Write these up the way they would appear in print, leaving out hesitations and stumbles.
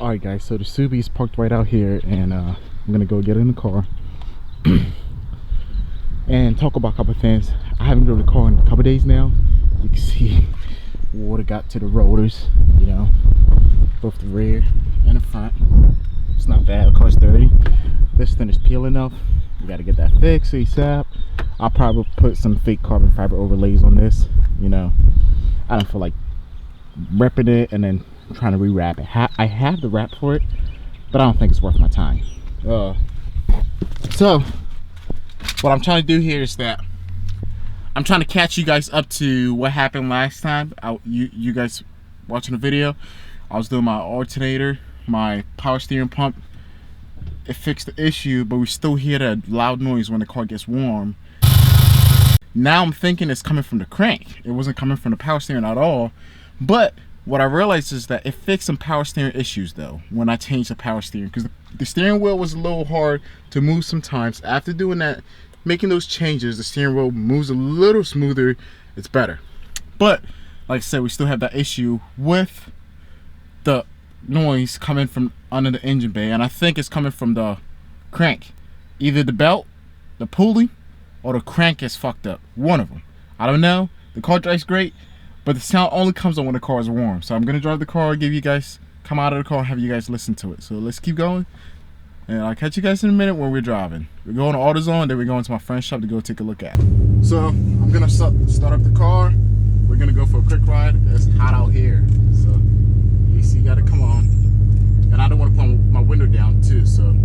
Alright guys, so the Subi's parked right out here, and I'm gonna go get in the car and talk about a couple things. I haven't driven the car in a couple days now. You can see water got to the rotors, you know, both the rear and the front. It's not bad. The car's dirty. This thing is peeling off. We gotta get that fixed ASAP. I'll probably put some fake carbon fiber overlays on this. You know, I don't feel like repping it and then trying to rewrap it. I have the wrap for it, but I don't think it's worth my time. So what I'm trying to do here is that I'm trying to catch you guys up to what happened last time. You guys watching the video, I was doing my alternator, my power steering pump. It fixed the issue, but we still hear that loud noise when the car gets warm. Now I'm thinking it's coming from the crank. It wasn't coming from the power steering at all. But what I realized is that it fixed some power steering issues though when I changed the power steering, because the steering wheel was a little hard to move sometimes. After doing that, making those changes, the steering wheel moves a little smoother. It's better. But like I said, we still have that issue with the noise coming from under the engine bay, and I think it's coming from the crank. Either the belt, the pulley, or the crank is fucked up. One of them. I don't know. The car drives great, but the sound only comes on when the car is warm. So I'm gonna drive the car, come out of the car, have you guys listen to it. So let's keep going, and I'll catch you guys in a minute when we're driving. We're going to AutoZone, then we're going to my friend's shop to go take a look at it. So I'm gonna start up the car. We're gonna go for a quick ride. It's hot out here, so AC gotta come on, and I don't want to put my window down too. So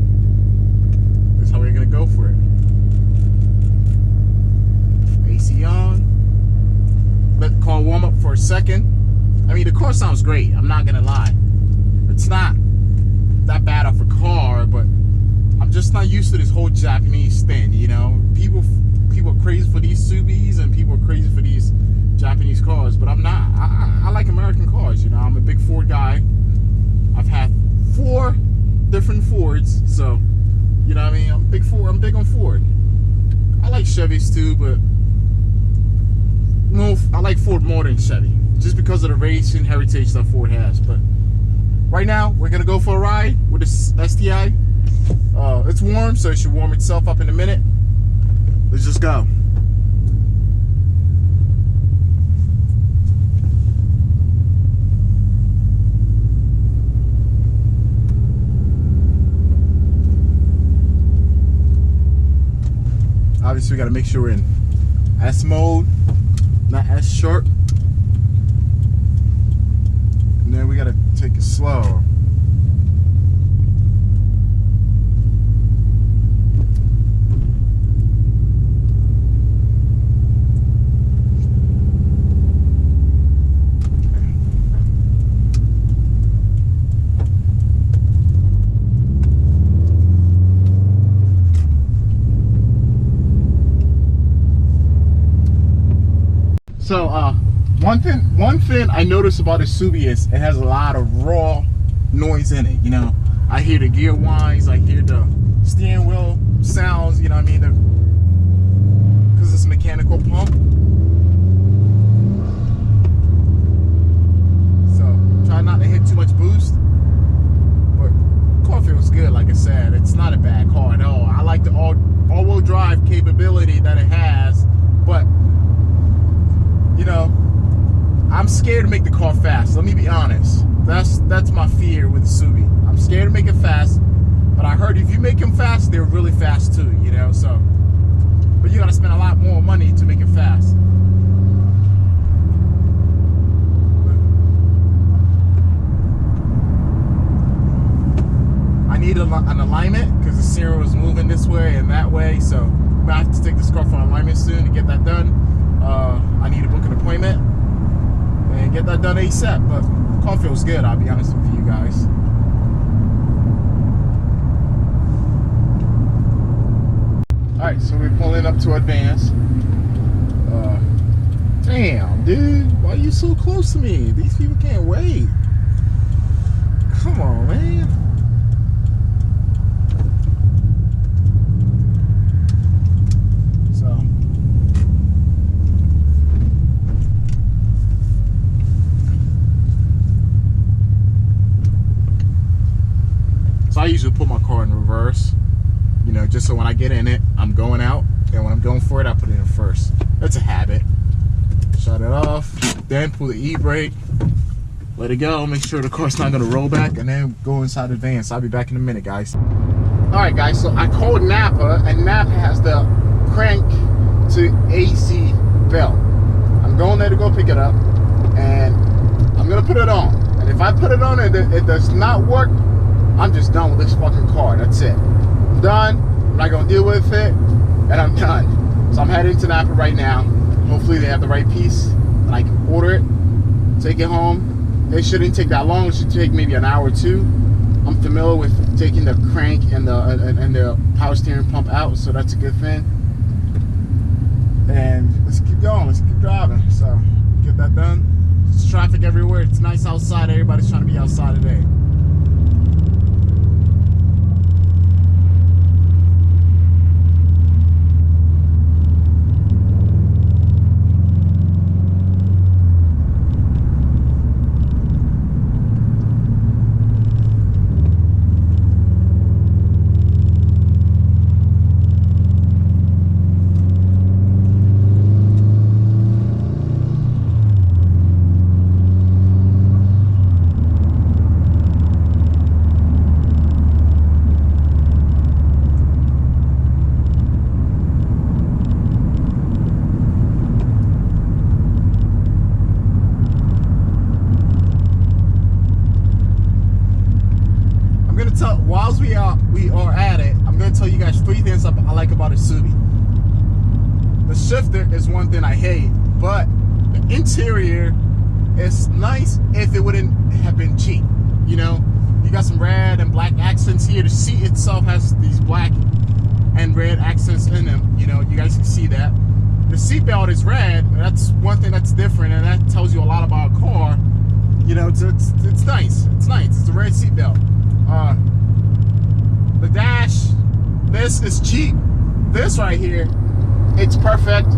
that's how we're gonna go for it. AC on. Let the car warm up for a second. I mean, the car sounds great, I'm not gonna lie. It's not that bad of a car, but I'm just not used to this whole Japanese thing, you know. People are crazy for these Subis, and people are crazy for these Japanese cars, but I'm not. I like American cars, you know. I'm a big Ford guy. I've had 4 different Fords, so you know what I mean. I'm big on Ford. I like Chevys too, but no, I like Ford more than Chevy, just because of the racing heritage that Ford has. But right now, we're gonna go for a ride with this STI. It's warm, so it should warm itself up in a minute. Let's just go. Obviously, we gotta make sure we're in S mode, not S sharp. And then we gotta take it slow. So one thing I noticed about this Subi is it has a lot of raw noise in it. You know, I hear the gear whines, I hear the steering wheel sounds. You know what I mean? Because it's a mechanical pump. So try not to hit too much boost. But the car feels good. Like I said, it's not a bad car at all. I like the all-wheel drive capability that it has, but you know, I'm scared to make the car fast. Let me be honest. That's my fear with the Subi. I'm scared to make it fast, but I heard if you make them fast, they're really fast too, you know, so. But you gotta spend a lot more money to make it fast. I need an alignment because the steering was moving this way and that way, so I'm gonna have to take this car for an alignment soon to get that done. I need to book an appointment and get that done ASAP, but the car feels good, I'll be honest with you guys. Alright, so we're pulling up to advance. Damn, dude, why are you so close to me? These people can't wait. Come on, man. put my car in reverse, you know, just so when I get in it, I'm going out, and when I'm going for it, I put it in first. That's a habit. Shut it off, then pull the e-brake, let it go, make sure the car's not gonna roll back, and then go inside the van. So I'll be back in a minute, guys. All right, guys, so I called Napa, and Napa has the crank to AC belt. I'm going there to go pick it up, and I'm gonna put it on. And if I put it on and it does not work, I'm just done with this fucking car. That's it. I'm done. I'm not gonna deal with it, and I'm done. So I'm heading to Napa right now. Hopefully they have the right piece, and I can order it, take it home. It shouldn't take that long. It should take maybe an hour or two. I'm familiar with taking the crank and the power steering pump out, so that's a good thing. And let's keep going. Let's keep driving. So get that done. There's traffic everywhere. It's nice outside. Everybody's trying to be outside today. Whilst we are at it, I'm gonna tell you guys 3 things I like about a Subi. The shifter is one thing I hate, but the interior is nice if it wouldn't have been cheap. You know, you got some red and black accents here. The seat itself has these black and red accents in them. You know, you guys can see that. The seatbelt is red. That's one thing that's different, and that tells you a lot about a car. You know, it's nice. It's nice. It's a red seatbelt. The dash, this is cheap. This right here, it's perfect.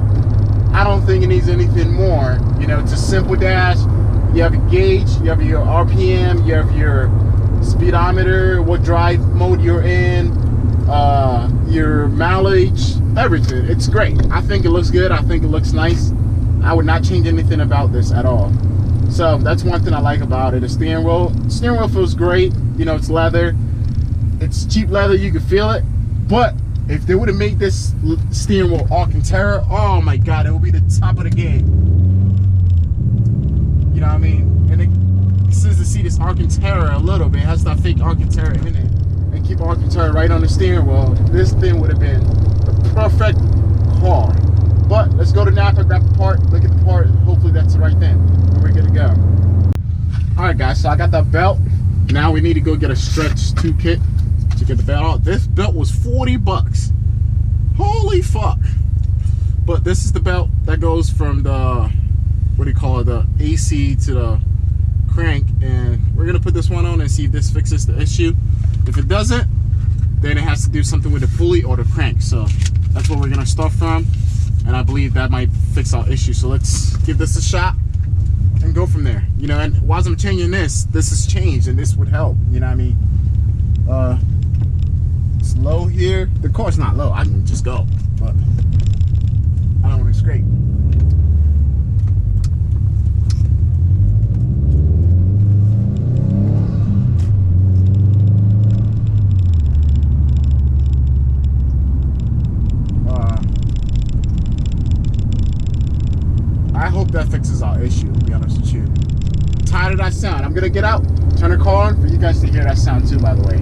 I don't think it needs anything more. You know, it's a simple dash. You have a gauge, you have your RPM, you have your speedometer, what drive mode you're in, your mileage, everything. It's great. I think it looks good. I think it looks nice. I would not change anything about this at all. So that's one thing I like about it. The steering wheel feels great. You know, it's leather. It's cheap leather, you can feel it. But if they would have made this steering wheel Alcantara, oh my God, it would be the top of the game. You know what I mean? And it says the seat is Alcantara a little bit. It has that fake Alcantara in it. And keep Alcantara right on the steering wheel. This thing would have been the perfect car. But let's go to Napa, grab the part, look at the part. Hopefully that's the right thing. And we're good to go. All right, guys, so I got that belt. Now we need to go get a stretch 2 kit to get the belt out. This belt was 40 bucks. Holy fuck. But this is the belt that goes from the, what do you call it, the AC to the crank. And we're gonna put this one on and see if this fixes the issue. If it doesn't, then it has to do something with the pulley or the crank. So that's what we're gonna start from. And I believe that might fix our issue. So let's give this a shot and go from there. You know, and while I'm changing this has changed, and this would help. You know what I mean? It's low here. The car's not low. I can just go, but I don't want to scrape. I hope that fixes our issue, to be honest with you. I'm tired of that sound. I'm gonna get out, turn the car on for you guys to hear that sound too, by the way.